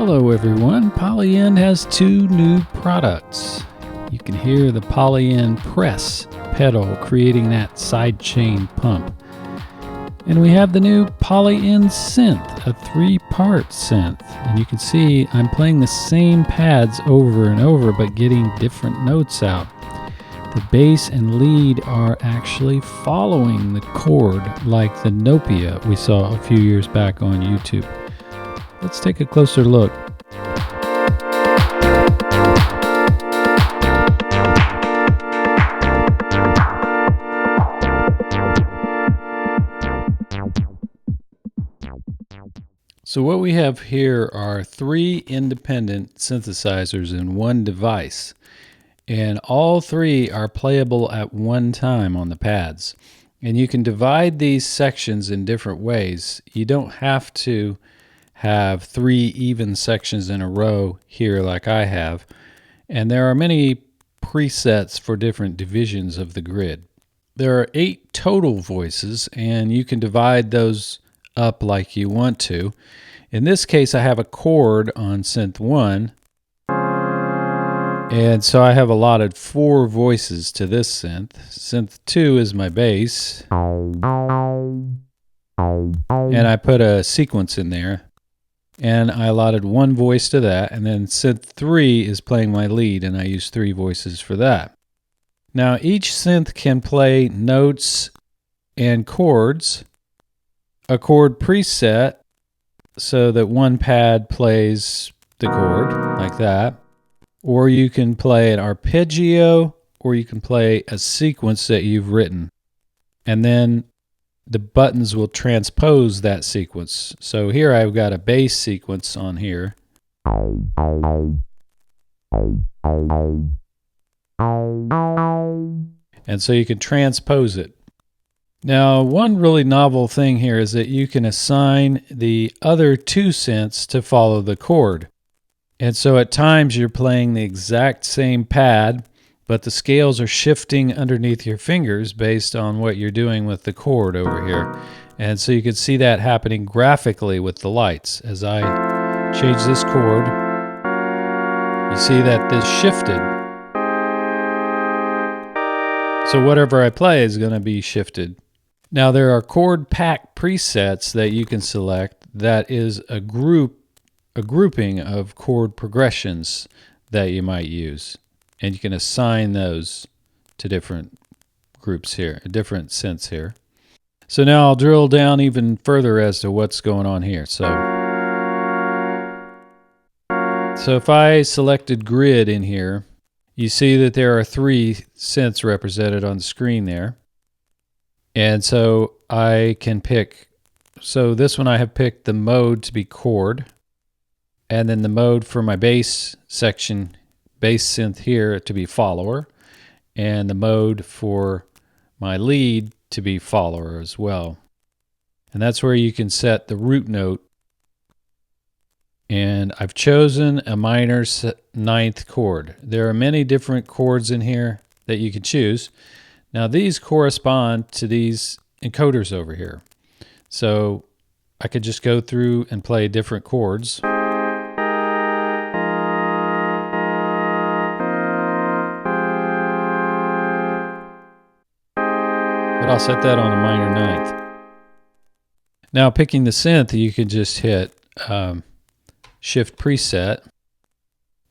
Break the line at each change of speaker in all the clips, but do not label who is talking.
Hello everyone, Polyend has two new products. You can hear the Polyend press pedal creating that sidechain pump. And we have the new Polyend Synth, a 3-part synth. And you can see I'm playing the same pads over and over but getting different notes out. The bass and lead are actually following the chord like the Nopia we saw a few years back on YouTube. Let's take a closer look. So what we have here are 3 independent synthesizers in one device, and all 3 are playable at one time on the pads. And you can divide these sections in different ways. You don't have to have 3 even sections in a row here like I have, and there are many presets for different divisions of the grid. There are 8 total voices, and you can divide those up like you want to. In this case, I have a chord on synth 1, and so I have allotted 4 voices to this synth. Synth 2 is my bass, and I put a sequence in there, and I allotted 1 voice to that, and then synth 3 is playing my lead, and I use 3 voices for that. Now each synth can play notes and chords, a chord preset, so that one pad plays the chord like that, or you can play an arpeggio, or you can play a sequence that you've written, and then the buttons will transpose that sequence. So here I've got a bass sequence on here, and so you can transpose it. Now, one really novel thing here is that you can assign the other 2 synths to follow the chord. And so at times you're playing the exact same pad, but the scales are shifting underneath your fingers based on what you're doing with the chord over here. And so you can see that happening graphically with the lights. As I change this chord, you see that this shifted. So whatever I play is going to be shifted. Now there are chord pack presets that you can select that is a grouping of chord progressions that you might use. And you can assign those to different groups here, different synths here. So now I'll drill down even further as to what's going on here. So if I selected grid in here, you see that there are 3 synths represented on the screen there. And so I can pick, so this one I have picked the mode to be chord, and then the mode for my bass section, bass synth here to be follower, and the mode for my lead to be follower as well. And that's where you can set the root note. And I've chosen a minor 9th chord. There are many different chords in here that you can choose. Now these correspond to these encoders over here. So I could just go through and play different chords. But I'll set that on a minor 9th. Now picking the synth, you can just hit Shift Preset.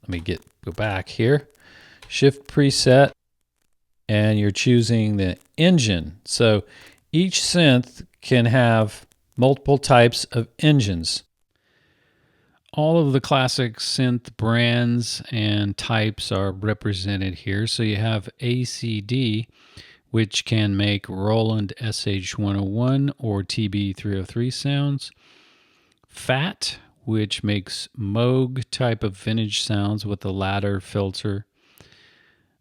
Let me go back here. Shift Preset, and you're choosing the engine. So each synth can have multiple types of engines. All of the classic synth brands and types are represented here. So you have ACD, which can make Roland SH-101 or TB-303 sounds. FAT, which makes Moog type of vintage sounds with the ladder filter.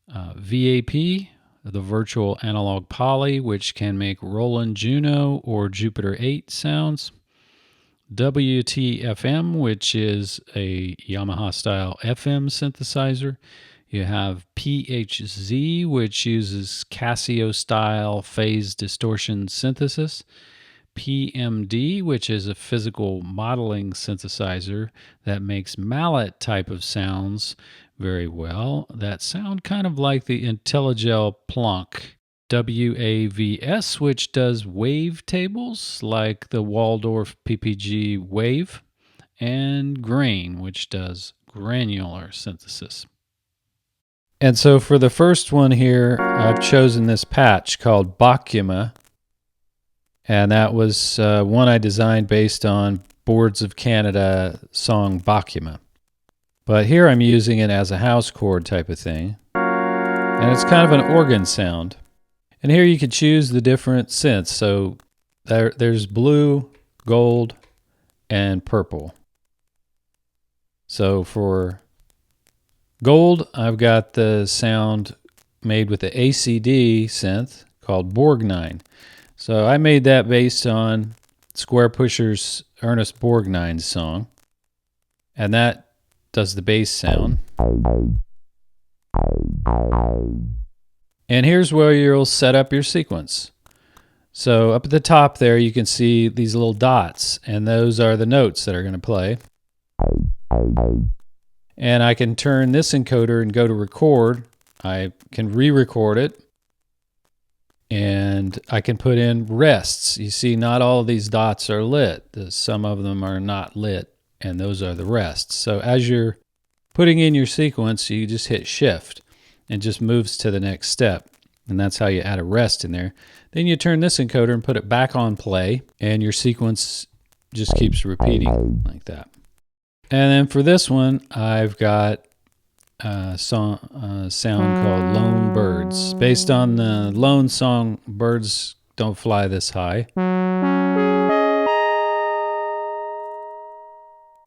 VAP, the virtual analog poly, which can make Roland Juno or Jupiter 8 sounds. WTFM, which is a Yamaha style FM synthesizer. You have PHZ, which uses Casio style phase distortion synthesis. PMD, which is a physical modeling synthesizer that makes mallet type of sounds very well, that sound kind of like the IntelliGel Plonk. WAVS, which does wave tables like the Waldorf PPG Wave, and Grain, which does granular synthesis. And so for the first one here, I've chosen this patch called Bakuma, and that was one I designed based on Boards of Canada song Bakuma. But here I'm using it as a house chord type of thing, and it's kind of an organ sound. And here you can choose the different synths. So there's blue, gold, and purple. So for gold, I've got the sound made with the ACD synth called Borgnine. So I made that based on Square Pusher's Ernest Borgnine's song. And that does the bass sound. And here's where you'll set up your sequence. So up at the top there, you can see these little dots, and those are the notes that are going to play. And I can turn this encoder and go to record. I can re-record it. And I can put in rests. You see, not all of these dots are lit. Some of them are not lit, and those are the rests. So as you're putting in your sequence, you just hit Shift. And just moves to the next step. And that's how you add a rest in there. Then you turn this encoder and put it back on play, and your sequence just keeps repeating like that. And then for this one, I've got a sound called Lone Birds, based on the lone song Birds Don't Fly This High.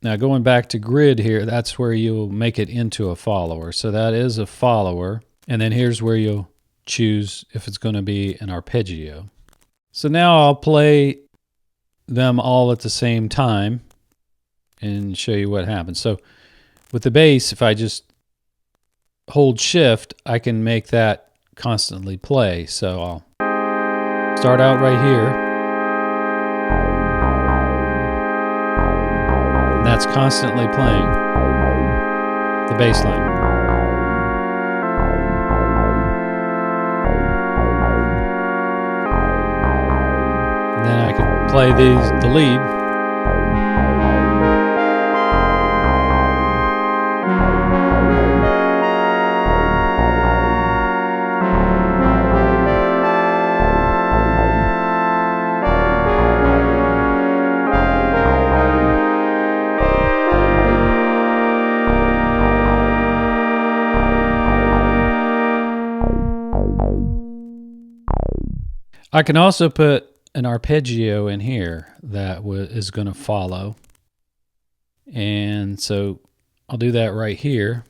Now going back to grid here, that's where you'll make it into a follower. So that is a follower. And then here's where you'll choose if it's going to be an arpeggio. So now I'll play them all at the same time and show you what happens. So with the bass, if I just hold Shift, I can make that constantly play. So I'll start out right here. That's constantly playing the bass line. And then I can play the lead. I can also put an arpeggio in here that is going to follow. And so I'll do that right here.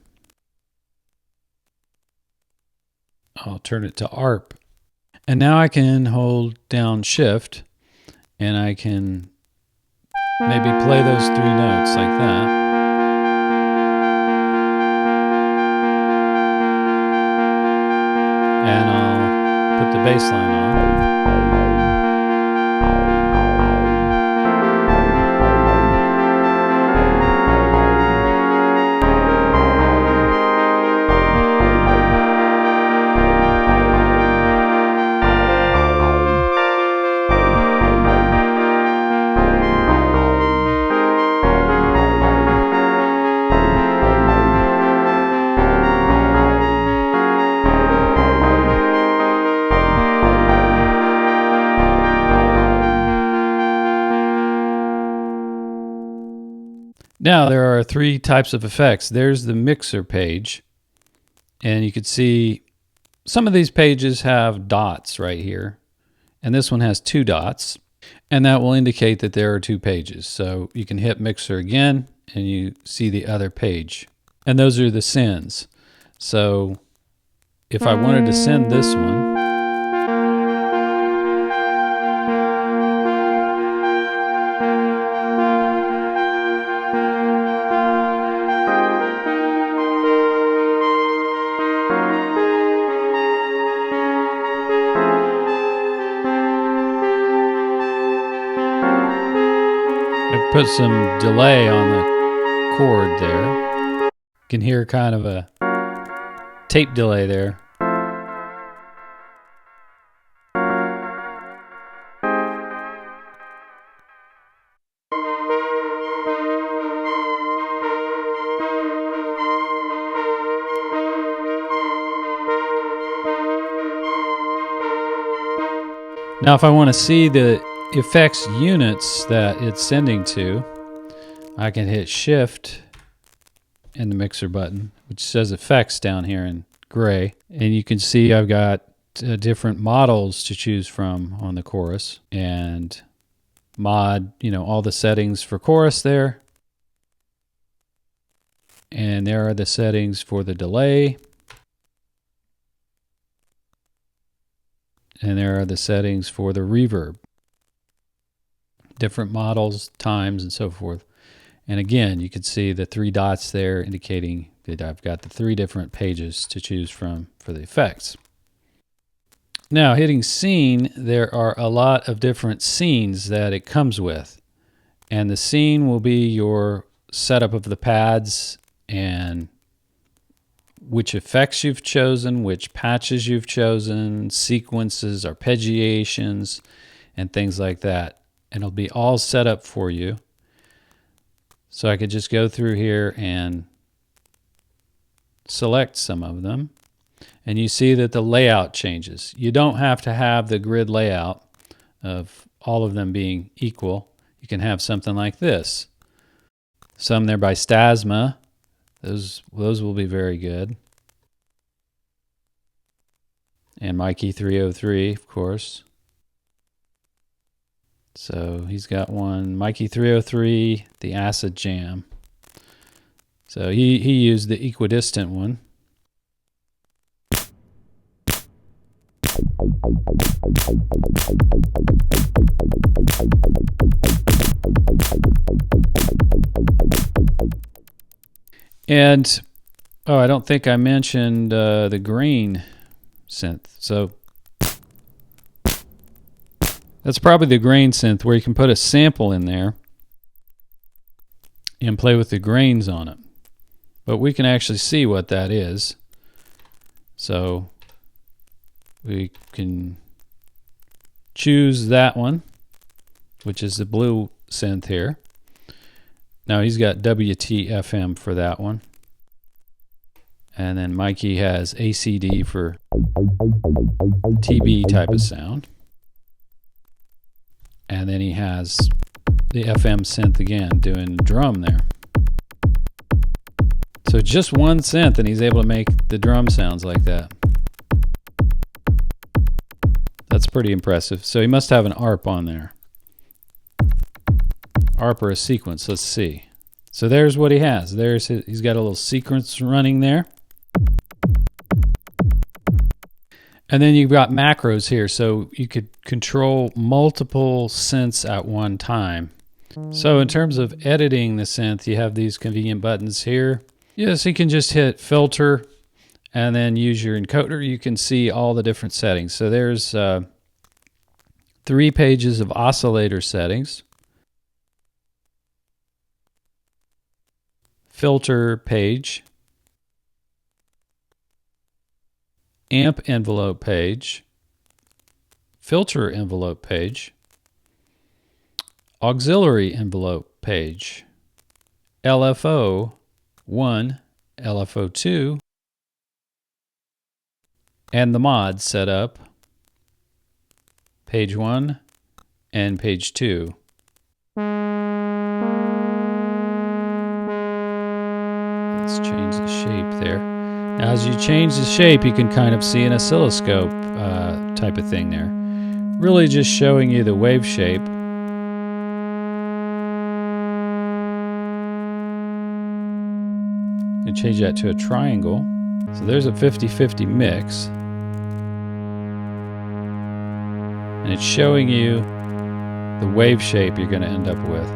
I'll turn it to ARP. And now I can hold down Shift and I can maybe play those three notes like that. And I'll put the bass line on. Now there are three types of effects. There's the mixer page, and you can see some of these pages have dots right here, and this one has two dots, and that will indicate that there are two pages. So you can hit mixer again, and you see the other page, and those are the sends. So if I wanted to send this one, put some delay on the chord there. You can hear kind of a tape delay there. Now if I want to see the effects units that it's sending to, I can hit Shift and the mixer button, which says effects down here in gray. And you can see I've got different models to choose from on the chorus, and mod, all the settings for chorus there. And there are the settings for the delay. And there are the settings for the reverb. Different models, times, and so forth. And again, you can see the 3 dots there indicating that I've got the 3 different pages to choose from for the effects. Now, hitting scene, there are a lot of different scenes that it comes with. And the scene will be your setup of the pads and which effects you've chosen, which patches you've chosen, sequences, arpeggiations, and things like that. And it'll be all set up for you. So I could just go through here and select some of them. And you see that the layout changes. You don't have to have the grid layout of all of them being equal. You can have something like this. Some there by Stasma. Those will be very good. And Mikey 303, of course. So he's got one, Mikey 303, the Acid Jam. So he used the equidistant one. And, oh, I don't think I mentioned the green synth. So that's probably the grain synth, where you can put a sample in there and play with the grains on it. But we can actually see what that is. So we can choose that one, which is the blue synth here. Now he's got WTFM for that one. And then Mikey has ACD for TB type of sound. And then he has the FM synth again doing drum there. So just one synth and he's able to make the drum sounds like that. That's pretty impressive. So he must have an ARP on there. ARP or a sequence, let's see. So there's what he has. He's got a little sequence running there. And then you've got macros here, so you could control multiple synths at one time. So in terms of editing the synth, you have these convenient buttons here. Yes, you can just hit filter and then use your encoder. You can see all the different settings. So there's 3 pages of oscillator settings. Filter page. Amp envelope page, filter envelope page, auxiliary envelope page, LFO 1, LFO 2, and the mod setup, page 1 and page 2. Let's change the shape there. Now, as you change the shape, you can kind of see an oscilloscope type of thing there. Really just showing you the wave shape. And change that to a triangle. So there's a 50-50 mix. And it's showing you the wave shape you're going to end up with.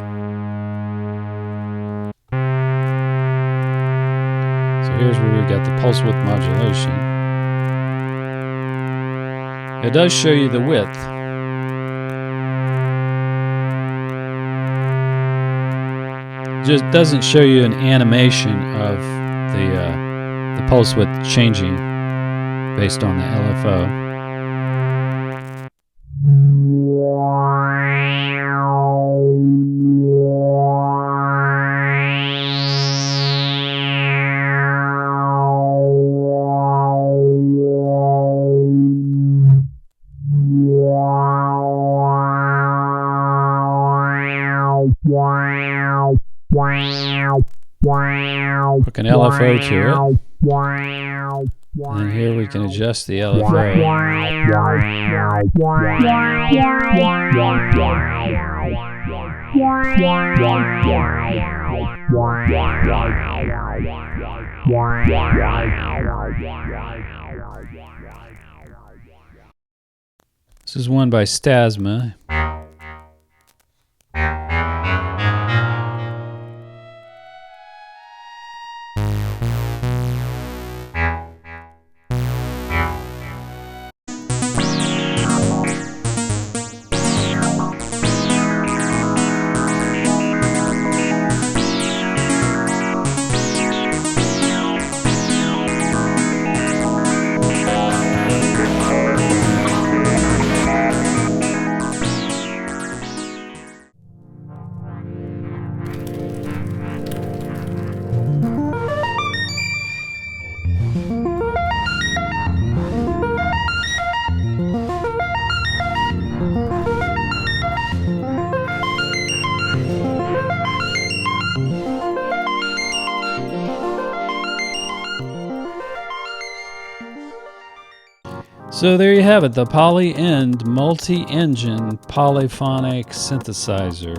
Here's where we've got the pulse width modulation. It does show you the width. just doesn't show you an animation of the pulse width changing based on the LFO. Hook an LFO to it. And here we can adjust the LFO. This is one by Stasma. So there you have it, the Polyend multi-engine polyphonic synthesizer.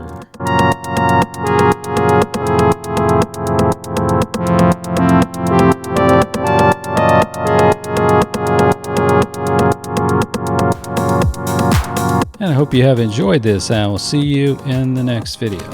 And I hope you have enjoyed this, and I will see you in the next video.